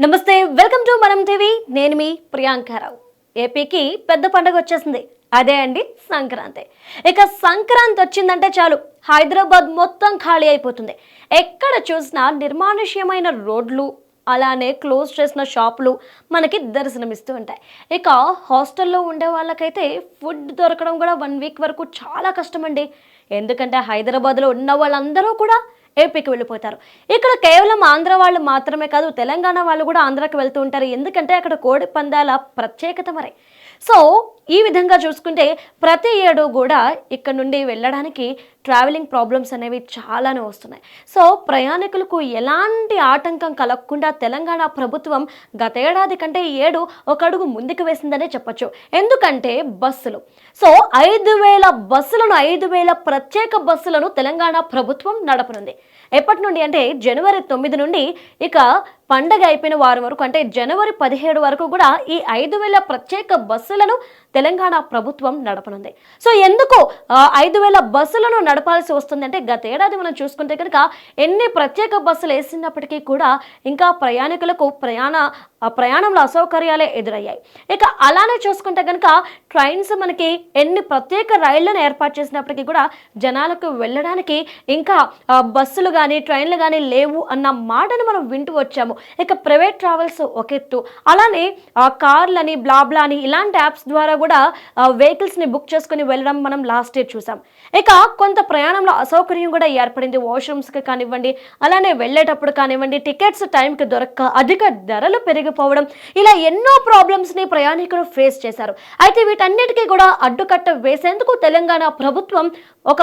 నమస్తే, welcome to మనం TV. నేను మీ ప్రియాంకారావు. ఏపీకి పెద్ద పండుగ వచ్చేసింది. అదే అండి సంక్రాంతి. ఇక సంక్రాంతి వచ్చిందంటే చాలు హైదరాబాద్ మొత్తం ఖాళీ అయిపోతుంది. ఎక్కడ చూసినా నిర్మానుష్యమైన రోడ్లు, అలానే క్లోజ్ చేసిన షాపులు మనకి దర్శనమిస్తూ ఉంటాయి. ఇక హాస్టల్లో ఉండే వాళ్ళకైతే ఫుడ్ దొరకడం కూడా 1 వీక్ వరకు చాలా కష్టమండి. ఎందుకంటే హైదరాబాద్లో ఉన్న వాళ్ళందరూ కూడా ఏపీకి వెళ్ళిపోతారు. ఇక్కడ కేవలం ఆంధ్ర వాళ్ళు మాత్రమే కాదు, తెలంగాణ వాళ్ళు కూడా ఆంధ్రాకి వెళ్తూ ఉంటారు. ఎందుకంటే అక్కడ కోడి పందాల ప్రత్యేకత మరి. సో ఈ విధంగా చూసుకుంటే ప్రతి ఏడు కూడా ఇక్కడ నుండి వెళ్ళడానికి ట్రావెలింగ్ ప్రాబ్లమ్స్ అనేవి చాలానే వస్తున్నాయి. సో ప్రయాణికులకు ఎలాంటి ఆటంకం కలగకుండా తెలంగాణ ప్రభుత్వం గతేడాది కంటే ఈ ఏడు ఒక అడుగు ముందుకు వేసిందనే చెప్పొచ్చు. ఎందుకంటే బస్సులు, సో 5,000 బస్సులను, 5,000 ప్రత్యేక బస్సులను తెలంగాణ ప్రభుత్వం నడపనుంది. ఎప్పటి నుండి అంటే జనవరి 9 నుండి ఇక పండగ అయిపోయిన వారం వరకు, అంటే జనవరి 17 వరకు కూడా ఈ 5,000 ప్రత్యేక బస్సులను తెలంగాణ ప్రభుత్వం నడపనుంది. సో ఎందుకు 5,000 బస్సులను నడపాల్సి వస్తుంది అంటే, గతేడాది మనం చూసుకుంటే కనుక ఎన్ని ప్రత్యేక బస్సులు వేసినప్పటికీ కూడా ఇంకా ప్రయాణికులకు ప్రయాణంలో అసౌకర్యాలే ఎదురయ్యాయి. ఇక అలానే చూసుకుంటే కనుక ట్రైన్స్ మనకి ఎన్ని ప్రత్యేక రైళ్లను ఏర్పాటు చేసినప్పటికీ కూడా జనాలకు వెళ్ళడానికి ఇంకా బస్సులు కానీ ట్రైన్లు కానీ లేవు అన్న మాటను మనం వింటూ వచ్చాము. ఇక ప్రైవేట్ ట్రావెల్స్ ఒక ఎత్తు, అలానే కార్లని, బ్లాబ్లా అని ఇలాంటి యాప్స్ ద్వారా కూడా వెహికల్స్ని బుక్ చేసుకుని వెళ్ళడం మనం లాస్ట్ ఇయర్ చూసాం. ఇక కొంత ప్రయాణంలో అసౌకర్యం కూడా ఏర్పడింది. వాష్రూమ్స్కి కానివ్వండి, అలానే వెళ్ళేటప్పుడు కానివ్వండి, టికెట్స్ టైంకి దొరక్క అధిక ధరలు పెరిగిపోవడం, ఇలా ఎన్నో ప్రాబ్లమ్స్ని ప్రయాణికులు ఫేస్ చేశారు. అయితే వీటన్నిటికీ కూడా అడ్డుకట్ట వేసేందుకు తెలంగాణ ప్రభుత్వం ఒక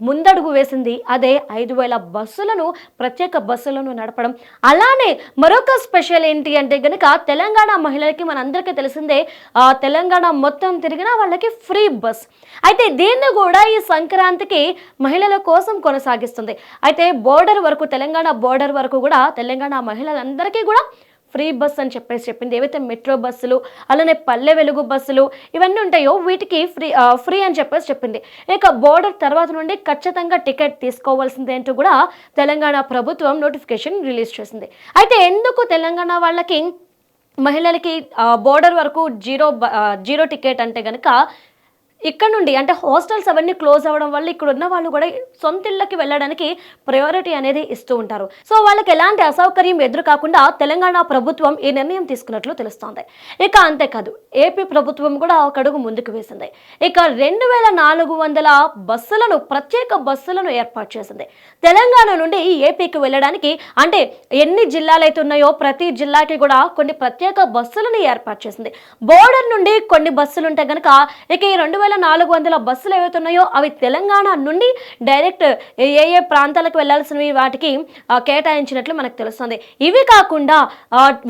ముందడుగు వేసింది. అదే 5,000 బస్సులను, ప్రత్యేక బస్సులను నడపడం. అలానే మరొక స్పెషల్ ఏంటి అంటే గనుక తెలంగాణ మహిళలకి మనందరికీ తెలిసిందే, తెలంగాణ మొత్తం తిరిగినా వాళ్ళకి ఫ్రీ బస్. అయితే దీన్ని కూడా ఈ సంక్రాంతికి మహిళల కోసం కొనసాగిస్తుంది. అయితే బోర్డర్ వరకు, తెలంగాణ బోర్డర్ వరకు కూడా తెలంగాణ మహిళలందరికీ కూడా ఫ్రీ బస్ అని చెప్పింది. ఏవైతే మెట్రో బస్సులు, అలానే పల్లె వెలుగు బస్సులు ఇవన్నీ ఉంటాయో వీటికి ఫ్రీ అని చెప్పింది. ఇక బోర్డర్ తర్వాత నుండి ఖచ్చితంగా టికెట్ తీసుకోవాల్సిందే అంటూ కూడా తెలంగాణ ప్రభుత్వం నోటిఫికేషన్ రిలీజ్ చేసింది. అయితే ఎందుకు తెలంగాణ వాళ్ళకి, మహిళలకి బోర్డర్ వరకు జీరో టికెట్ అంటే కనుక, ఇక్కడ నుండి అంటే హాస్టల్స్ అవన్నీ క్లోజ్ అవ్వడం వల్ల ఇక్కడ ఉన్న వాళ్ళు కూడా సొంత ఇళ్ళకి వెళ్ళడానికి ప్రయారిటీ అనేది ఇస్తూ ఉంటారు. సో వాళ్ళకి ఎలాంటి అసౌకర్యం ఎదురు కాకుండా తెలంగాణ ప్రభుత్వం ఈ నిర్ణయం తీసుకున్నట్లు తెలుస్తోంది. ఇక అంతేకాదు, ఏపీ ప్రభుత్వం కూడా ఒక అడుగు ముందుకు వేసింది. ఇక 2,400 బస్సులను, ప్రత్యేక బస్సులను ఏర్పాటు చేసింది. తెలంగాణ నుండి ఏపీకి వెళ్ళడానికి, అంటే ఎన్ని జిల్లాలు అయితే ఉన్నాయో ప్రతి జిల్లాకి కూడా కొన్ని ప్రత్యేక బస్సులను ఏర్పాటు చేసింది. బోర్డర్ నుండి కొన్ని బస్సులు ఉంటే కనుక ఇక ఈ 2,400 బస్సులు ఏవైతే ఉన్నాయో అవి తెలంగాణ నుండి డైరెక్ట్ ఏ ప్రాంతాలకు వెళ్లాల్సినవి వాటికి కేటాయించినట్లు మనకు తెలుస్తుంది. ఇవి కాకుండా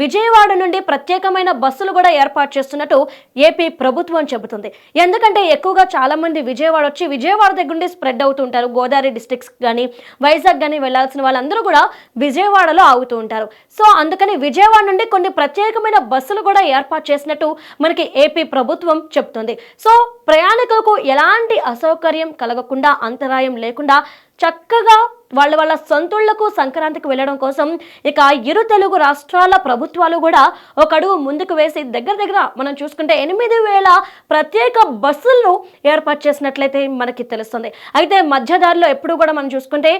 విజయవాడ నుండి ప్రత్యేకమైన బస్సులు కూడా ఏర్పాటు చేస్తున్నట్టు ఏపీ ప్రభుత్వం చెబుతుంది. ఎందుకంటే ఎక్కువగా చాలా మంది విజయవాడ వచ్చి విజయవాడ దగ్గర నుండి స్ప్రెడ్ అవుతూ ఉంటారు. గోదావరి డిస్ట్రిక్ట్స్ కానీ వైజాగ్ కానీ వెళ్లాల్సిన వాళ్ళందరూ కూడా విజయవాడలో ఆగుతూ ఉంటారు. సో అందుకని విజయవాడ నుండి కొన్ని ప్రత్యేకమైన బస్సులు కూడా ఏర్పాటు చేసినట్టు మనకి ఏపీ ప్రభుత్వం చెప్తుంది. సో ప్రయాణికులకు ఎలాంటి అసౌకర్యం కలగకుండా, అంతరాయం లేకుండా చక్కగా వాళ్ళ సొంతూళ్లకు సంక్రాంతికి వెళ్ళడం కోసం ఇక ఇరు తెలుగు రాష్ట్రాల ప్రభుత్వాలు కూడా ఒక అడుగు ముందుకు వేసి దగ్గర మనం చూసుకుంటే 8,000 ప్రత్యేక బస్సులను ఏర్పాటు చేసినట్లయితే మనకి తెలుస్తుంది. అయితే మధ్యదారిలో ఎప్పుడు కూడా మనం చూసుకుంటే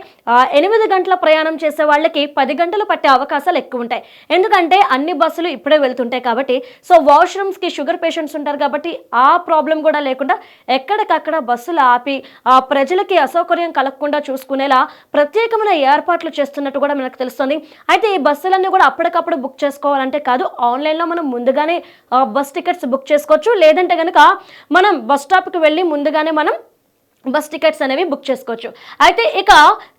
8 గంటల ప్రయాణం చేసే వాళ్ళకి 10 గంటలు పట్టే అవకాశాలు ఎక్కువ ఉంటాయి. ఎందుకంటే అన్ని బస్సులు ఇప్పుడే వెళ్తుంటాయి కాబట్టి. సో వాష్రూమ్స్కి షుగర్ పేషెంట్స్ ఉంటారు కాబట్టి ఆ ప్రాబ్లం కూడా లేకుండా ఎక్కడికక్కడ బస్సులు ఆపి ప్రజలకి అసౌకర్యం కలగకుండా చూసుకునేలా ప్రత్యేకమైన ఏర్పాట్లు చేస్తున్నట్టు కూడా మనకు తెలుస్తుంది. అయితే ఈ బస్సులన్నీ కూడా అప్పటికప్పుడు బుక్ చేసుకోవాలంటే కాదు, ఆన్లైన్లో మనం ముందుగానే బస్ టికెట్స్ బుక్ చేసుకోవచ్చు. లేదంటే కనుక మనం బస్ స్టాప్కి వెళ్ళి ముందుగానే మనం బస్ టికెట్స్ అనేవి బుక్ చేసుకోవచ్చు. అయితే ఇక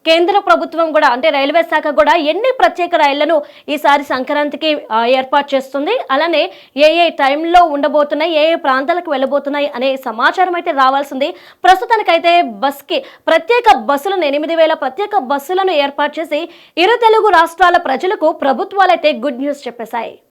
కేంద్ర ప్రభుత్వం కూడా, అంటే రైల్వే శాఖ కూడా ఎన్ని ప్రత్యేక రైళ్లను ఈసారి సంక్రాంతికి ఏర్పాటు చేస్తుంది, అలానే ఏ టైంలో ఉండబోతున్నాయి, ఏ ప్రాంతాలకు వెళ్ళబోతున్నాయి అనే సమాచారం అయితే రావాల్సింది. ప్రస్తుతానికైతే బస్కి ప్రత్యేక బస్సులను 8,000 ప్రత్యేక బస్సులను ఏర్పాటు చేసి ఇరు తెలుగు రాష్ట్రాల ప్రజలకు ప్రభుత్వాలైతే గుడ్ న్యూస్ చెప్పేశాయి.